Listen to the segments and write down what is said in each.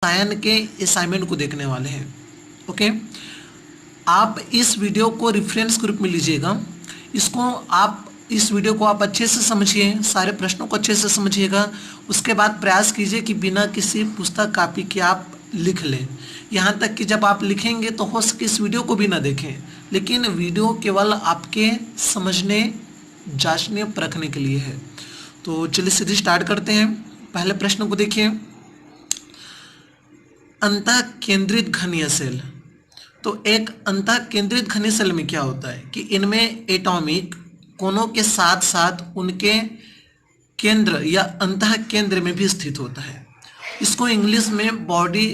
रसायन के असाइनमेंट को देखने वाले हैं। ओके, आप इस वीडियो को रेफरेंस ग्रुप में लीजिएगा। इस वीडियो को आप अच्छे से समझिए, सारे प्रश्नों को अच्छे से समझिएगा। उसके बाद प्रयास कीजिए कि बिना किसी पुस्तक कॉपी के आप लिख लें। यहाँ तक कि जब आप लिखेंगे तो हो सके इस वीडियो को भी ना देखें, लेकिन वीडियो केवल आपके समझने, जांचने, परखने के लिए है। तो चलिए सीधे स्टार्ट करते हैं। पहले प्रश्न को देखिए, अंतः केंद्रित घनीय सेल। तो एक अंतः केंद्रित घनीय सेल में क्या होता है कि इनमें एटॉमिक कोनों के साथ साथ उनके केंद्र या अंतः केंद्र में भी स्थित होता है। इसको इंग्लिश में बॉडी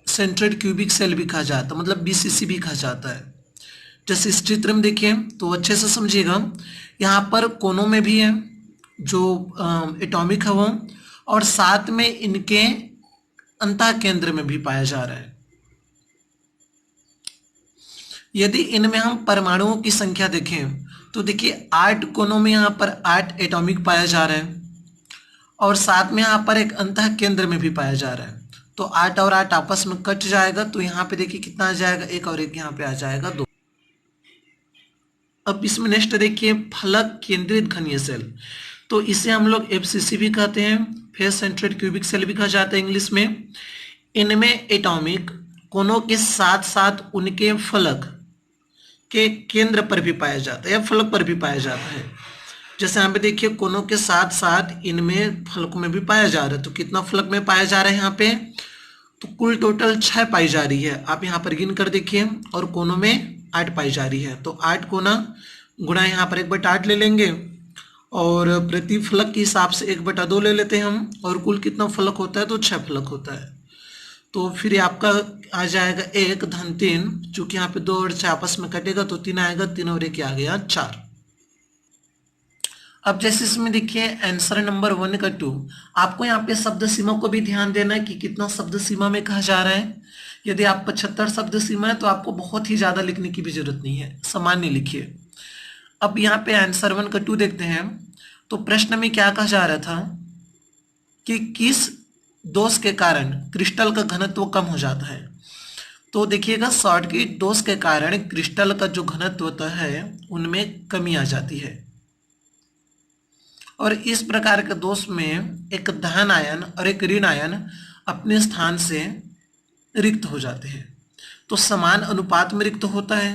सेंट्रेड क्यूबिक सेल भी कहा जाता है, मतलब बीसीसी भी कहा जाता है। जैसे इस चित्र में देखिए तो अच्छे से समझिएगा, यहाँ पर कोनों में भी है जो एटॉमिक है वो, और साथ में इनके अंतः केंद्र में भी पाया जा रहा है। यदि इनमें हम परमाणुओं की संख्या देखें तो देखिए 8 कोनों में यहाँ पर 8 एटॉमिक पाया जा रहा है, और साथ में यहाँ पर एक अंतः केंद्र में भी पाया जा रहा है। तो 8 और 8 आपस में कट जाएगा, तो यहाँ पे देखिए कितना आ जाएगा, 1 और 1 यहाँ पे आ जाएगा 2। अब इसमें नेक्स्ट देखिए फलक केंद्रित घनीय सेल। तो इसे हम लोग एफसीसी भी कहते हैं, फेस सेंट्रेड क्यूबिक सेल भी कहा जाता है इंग्लिश में। इनमें एटॉमिक कोनों के साथ साथ उनके फलक के केंद्र पर भी पाया जाता है या फलक पर भी पाया जाता है। जैसे यहाँ पे देखिए कोनों के साथ साथ इनमें फलकों में भी पाया जा रहा है। तो कितना फलक में पाया जा रहा है यहाँ पे, तो कुल टोटल 6 पाई जा रही है। आप यहाँ पर गिन कर देखिए, और कोनों में 8 पाई जा रही है। तो 8 कोना गुणा यहाँ पर 1/8 ले लेंगे, और प्रति फलक के हिसाब से 1/2 ले लेते हैं हम, और कुल कितना फलक होता है, तो 6 फलक होता है। तो फिर आपका आ जाएगा 1 धन 3, चूंकि यहाँ पे 2 और 6 आपस में कटेगा तो 3 आएगा, 3 और 1 आ गया 4। अब जैसे इसमें देखिए आंसर नंबर 1 का 2, आपको यहाँ पे शब्द सीमा को भी ध्यान देना है कि कितना शब्द सीमा में कहा जा रहा है। यदि आप 75 शब्द सीमा है तो आपको बहुत ही ज्यादा लिखने की भी जरूरत नहीं है, सामान्य लिखिए। अब यहाँ पे आंसर 1 का 2 देखते हैं। तो प्रश्न में क्या कहा जा रहा था कि किस दोष के कारण क्रिस्टल का घनत्व कम हो जाता है। तो देखिएगा शॉर्टकट दोष के कारण क्रिस्टल का जो घनत्व होता है उनमें कमी आ जाती है, और इस प्रकार के दोष में एक धन आयन और एक ऋण आयन अपने स्थान से रिक्त हो जाते हैं। तो समान अनुपात में रिक्त होता है।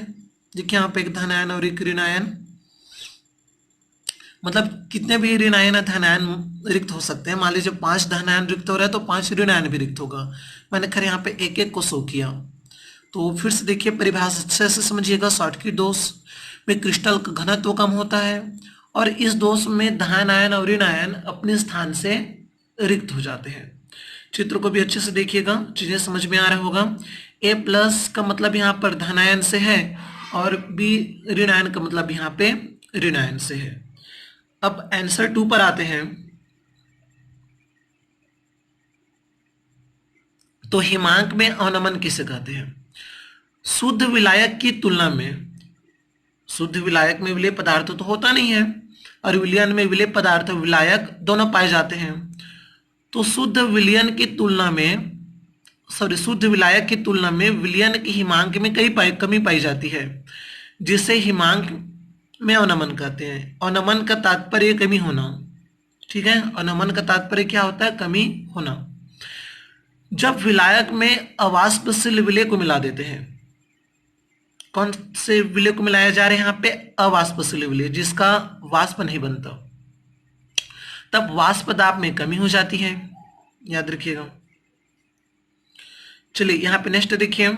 देखिए यहाँ पे एक धन आयन और एक ऋण आयन, मतलब कितने भी ऋण आयन या धन आयन रिक्त हो सकते हैं। मान लीजिए 5 धन आयन रिक्त हो रहा है तो 5 ऋण आयन भी रिक्त होगा। मैंने खैर यहाँ पे एक एक को शो किया। तो फिर से देखिए परिभाषा अच्छे से समझिएगा। शॉर्टकट दोष में क्रिस्टल का घनत्व कम होता है, और इस दोष में धन आयन और ऋण आयन अपने स्थान से रिक्त हो जाते हैं। चित्र को भी अच्छे से देखिएगा, चीजें समझ में आ रहा होगा। A+ का मतलब यहाँ पर धन आयन से है, और B ऋण आयन का मतलब यहाँ पे ऋण आयन से है। अब आंसर 2 पर आते हैं। तो हिमांक में अवनमन किसे कहते हैं? शुद्ध विलायक की तुलना में, शुद्ध विलायक में विलेय पदार्थ तो होता नहीं है, और विलयन में विलेय पदार्थ विलायक दोनों पाए जाते हैं। तो शुद्ध विलयन की तुलना में, शुद्ध विलायक की तुलना में विलयन की हिमांक में कमी पाई जाती है, जिसे हिमांक में अवनमन कहते हैं। अवनमन का तात्पर्य कमी होना, ठीक है। अवनमन का तात्पर्य क्या होता है? कमी होना। जब विलायक में अवाष्पशील विलेय को मिला देते हैं, कौन से विलेय को मिलाया जा रहा है यहाँ पे? अवाष्पशील विलेय, जिसका वाष्प नहीं बनता, तब वाष्प दाब में कमी हो जाती है, याद रखिएगा। चलिए यहाँ पे नेक्स्ट देखिए,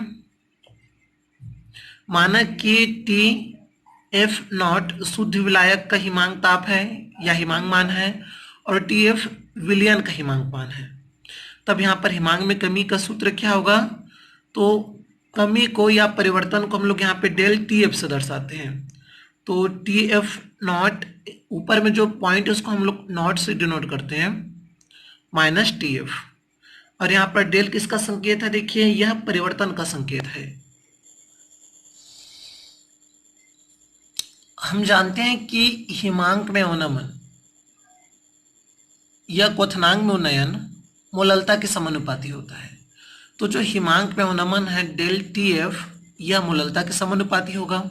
माना कि TF0 शुद्ध विलायक का हिमांक ताप है या हिमांक मान है, और TF विलयन का हिमांक मान है। तब यहाँ पर हिमांक में कमी का सूत्र क्या होगा? तो कमी को या परिवर्तन को हम लोग यहाँ पे डेल TF से दर्शाते हैं। तो TF0 ऊपर में जो पॉइंट है उसको हम लोग नॉट से डिनोट करते हैं, माइनस TF, और यहाँ पर डेल किसका संकेत है? देखिए यह परिवर्तन का संकेत है। हम जानते हैं कि हिमांक में अवनमन या क्वथनांक में उन्नयन मोललता के समानुपाती होता है। तो जो हिमांक में अवनमन है डेल टी एफ, यह मोललता के समानुपाती होगा।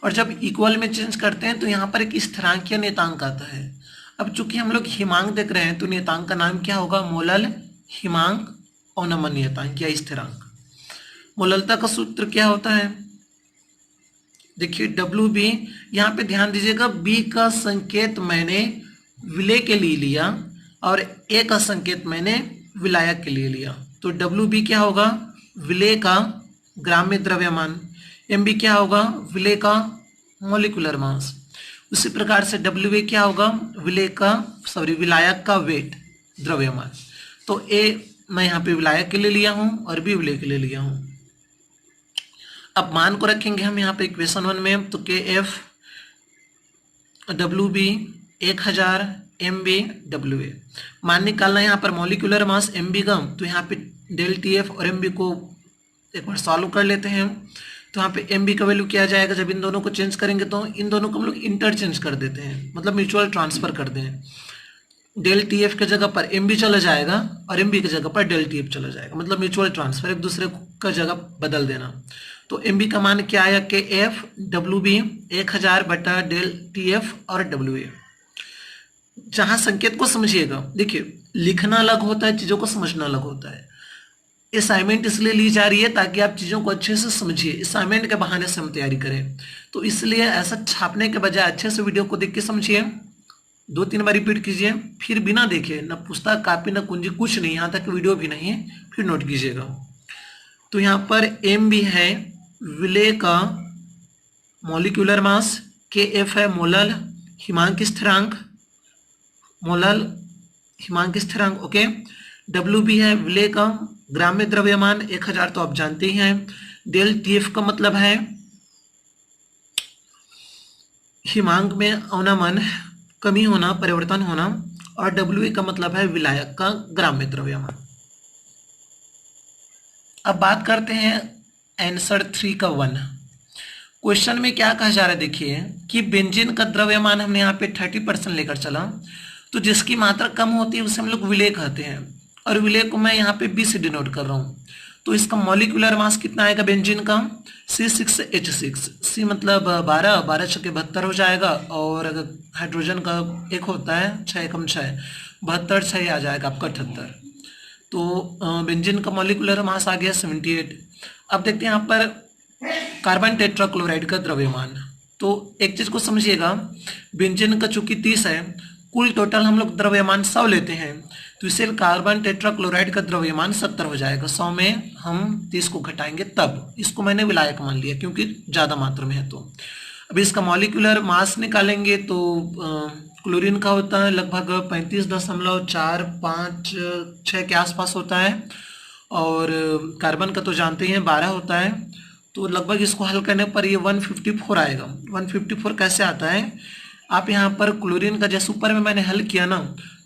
और जब इक्वल में चेंज करते हैं तो यहाँ पर एक स्थिरांकीय नियतांक आता है। अब चूंकि हम लोग हिमांक देख रहे हैं तो नियतांक का नाम क्या होगा, मोलल हिमांक अवनमन नियतांक या स्थिरांक। मोललता का सूत्र क्या होता है, देखिए डब्ल्यू बी, यहाँ पे ध्यान दीजिएगा बी का संकेत मैंने विलय के लिए लिया और ए का संकेत मैंने विलायक के लिए लिया। तो डब्ल्यू बी क्या होगा, विलय का ग्राम्य द्रव्यमान, एम बी क्या होगा, विलय का मॉलिक्यूलर मास। उसी प्रकार से डब्ल्यू ए क्या होगा, विलायक का वेट द्रव्यमान। तो ए मैं यहाँ पे विलायक के लिए लिया हूँ और बी विलय के लिए लिया हूँ। अब मान को रखेंगे हम यहाँ पे इक्वेशन 1 में, तो के F W B 1000 M B W A. मान निकालना है यहाँ पर मॉलिक्यूलर मास एम बी का, तो यहाँ पे डेल टी एफ और एम बी को एक बार सॉल्व कर लेते हैं। तो यहाँ पे एम बी का वैल्यू क्या आ जाएगा, जब इन दोनों को चेंज करेंगे तो इन दोनों को हम लोग इंटरचेंज कर देते हैं, मतलब म्यूचुअल ट्रांसफर कर दें। डेल टी एफ के जगह पर एम बी चला जाएगा और एम बी की जगह पर डेल टी एफ चला जाएगा, मतलब म्यूचुअल ट्रांसफर, एक दूसरे का जगह बदल देना। तो एम बी का मान क्या आया, के एफ डब्ल्यू बी 1000 बटा डेल टी एफ और डब्ल्यू ए। जहां संकेत को समझिएगा, देखिए लिखना अलग होता है, चीजों को समझना अलग होता है। असाइनमेंट इसलिए ली जा रही है ताकि आप चीजों को अच्छे से समझिए, असाइनमेंट के बहाने से हम तैयारी करें। तो इसलिए ऐसा छापने के बजाय अच्छे से वीडियो को देख के समझिए, 2-3 बार रिपीट कीजिए, फिर बिना देखे, न पुस्तक कॉपी न कुंजी कुछ नहीं, यहाँ तक वीडियो भी नहीं है, फिर नोट कीजिएगा। तो यहाँ पर एम बी है विलय का मॉलिक्यूलर मास, के एफ है मोलल हिमांक स्थिरांक, ओके। डब्ल्यू बी है विलय का ग्राम्य द्रव्यमान 1000, तो आप जानते ही हैं। डेल टी एफ का मतलब है हिमांक में अवनमन, कमी होना, परिवर्तन होना, और डब्ल्यू का मतलब है विलायक का ग्राम्य द्रव्यमान। अब बात करते हैं आंसर 3 का 1। क्वेश्चन में क्या कहा जा रहा है, देखिए कि बेंजीन का द्रव्यमान हमने यहाँ पे 30% लेकर चला, तो जिसकी मात्रा कम होती है उसे हम लोग विलय कहते हैं, और विलय को मैं यहाँ पे बी से डिनोट कर रहा हूँ। तो इसका मॉलिक्यूलर मास कितना आएगा बेंजीन का, C6H6। सी मतलब 12 छके 72 हो जाएगा, और अगर हाइड्रोजन का एक होता है 6 कम 6, 72 6 आ जाएगा आपका 78। तो बेंजीन का मॉलिक्यूलर मास आ गया 78। अब देखते हैं यहाँ पर कार्बन टेट्राक्लोराइड का द्रव्यमान। तो एक चीज को समझिएगा, बेंजीन का चूंकि 30 है, कुल टोटल हम लोग द्रव्यमान 100 लेते हैं, तो इससे कार्बन टेट्राक्लोराइड का द्रव्यमान 70 हो जाएगा। 100 में हम 30 को घटाएंगे, तब इसको मैंने विलायक मान लिया क्योंकि ज्यादा मात्रा में है। तो अभी इसका मॉलिक्यूलर मास निकालेंगे तो क्लोरीन का होता है लगभग 35.456 के आसपास होता है, और कार्बन का तो जानते हैं 12 होता है। तो लगभग इसको हल करने पर ये 154 आएगा। 154 कैसे आता है, आप यहाँ पर क्लोरीन का जैसे ऊपर में मैंने हल किया ना,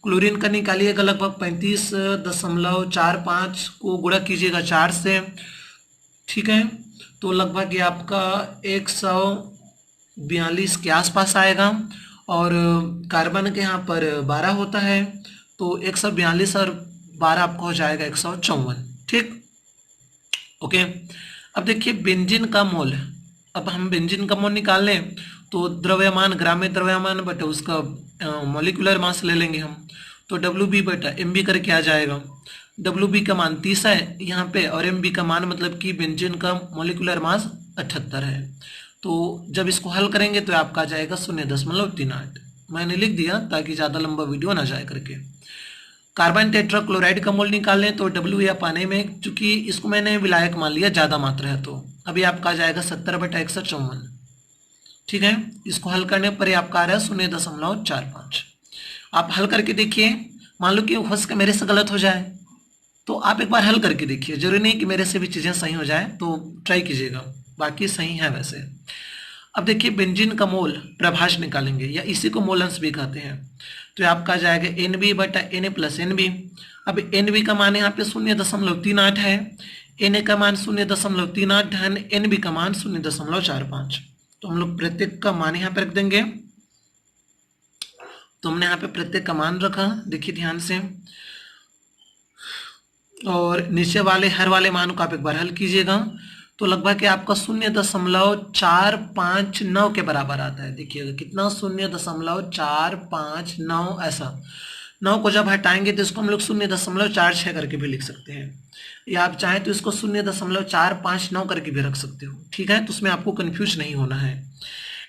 क्लोरीन का निकालिएगा लगभग 35.45 को गुणा कीजिएगा 4 से, ठीक है। तो लगभग ये आपका 142 के आसपास आएगा, और कार्बन के यहाँ पर 12 होता है, तो 142 और 12 आपका हो जाएगा 154, ठीक, ओके। अब देखिए बेंजीन का मोल, अब हम बेंजीन का मोल निकाल लें तो द्रव्यमान ग्राम्य द्रव्यमान बटा उसका मॉलिक्यूलर मास ले लेंगे हम, तो डब्ल्यू बी बटा एम बी करके आ जाएगा। डब्ल्यू बी का मान 30 है यहाँ पे, और एम बी का मान मतलब कि बेंजीन का मॉलिक्यूलर मास 78 है। तो जब इसको हल करेंगे तो आपका आ जाएगा 0.38। मैंने लिख दिया ताकि ज़्यादा लंबा वीडियो ना जाए करके। कार्बन टेट्राक्लोराइड का मोल निकाल लें तो डब्ल्यू या पाने में, चूंकि इसको मैंने विलायक मान लिया, ज़्यादा मात्रा है, तो अभी आपका आ जाएगा 70/154, ठीक है। इसको हल करने पर आपका आ रहा है 0.45। आप हल करके देखिए, मान लो कि हो सके मेरे से गलत हो जाए, तो आप एक बार हल करके देखिए, जरूरी नहीं कि मेरे से भी चीज़ें सही हो जाए, तो ट्राई कीजिएगा, बाकी सही है वैसे। अब देखिए बेंजीन का मोल प्रभाष निकालेंगे, या इसी को मोल अंश भी कहते हैं, तो आपका आ जाएगा NB बटा Na प्लस NB। अब NB का मान यहाँ पे 0.38 है, Na का मान 0.38 है, NB का मान 0.45। तो हम लोग प्रत्येक का मान यहाँ पे रख देंगे। तो हमने यहाँ पे प्रत्येक का मान रखा, देखिए ध्यान से, और नीचे वाले हर वाले मान को आप एक बार हल कीजिएगा तो लगभग आपका 0.459 के बराबर आता है। देखिएगा कितना, 0.459 ऐसा। 9 को जब हटाएंगे तो इसको हम लोग 0.46 करके भी लिख सकते हैं, या आप चाहें तो इसको 0.459 करके भी रख सकते हो। ठीक है, तो उसमें आपको कंफ्यूज नहीं होना है।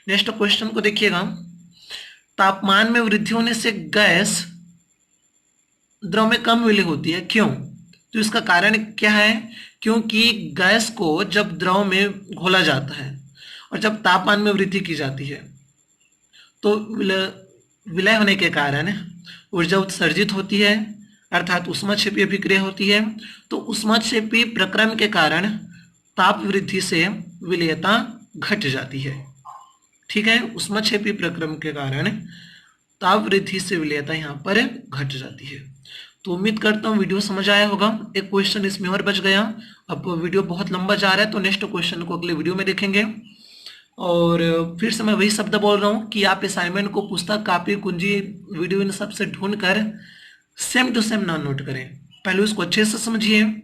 नेक्स्ट क्वेश्चन को देखिएगा, तापमान में वृद्धि होने से गैस द्रव में कम विलय होती है, क्यों? तो इसका कारण क्या है? क्योंकि गैस को जब द्रव में घोला जाता है और जब तापमान में वृद्धि की जाती है तो विलय होने के कारण ऊर्जा उत्सर्जित होती है, अर्थात ऊष्माक्षेपीय अभिक्रिया होती है। तो ऊष्माक्षेपीय प्रक्रम के कारण ताप वृद्धि से विलयता घट जाती है। ठीक है, ऊष्माक्षेपीय प्रक्रम के कारण ताप वृद्धि से विलयता यहाँ पर घट जाती है। तो उम्मीद करता हूँ वीडियो समझ आया होगा। एक क्वेश्चन इसमें और बच गया। अब वीडियो बहुत लंबा जा रहा है तो नेक्स्ट क्वेश्चन को अगले वीडियो में देखेंगे। और फिर से मैं वही शब्द बोल रहा हूँ कि आप असाइनमेंट को पुस्तक, कॉपी, कुंजी, वीडियो इन सब से ढूंढ कर सेम टू सेम ना नोट करें। पहले उसको अच्छे से समझिए,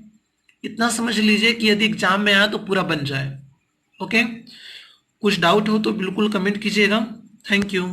इतना समझ लीजिए कि यदि एग्जाम में आया तो पूरा बन जाए। ओके, कुछ डाउट हो तो बिल्कुल कमेंट कीजिएगा। Thank you.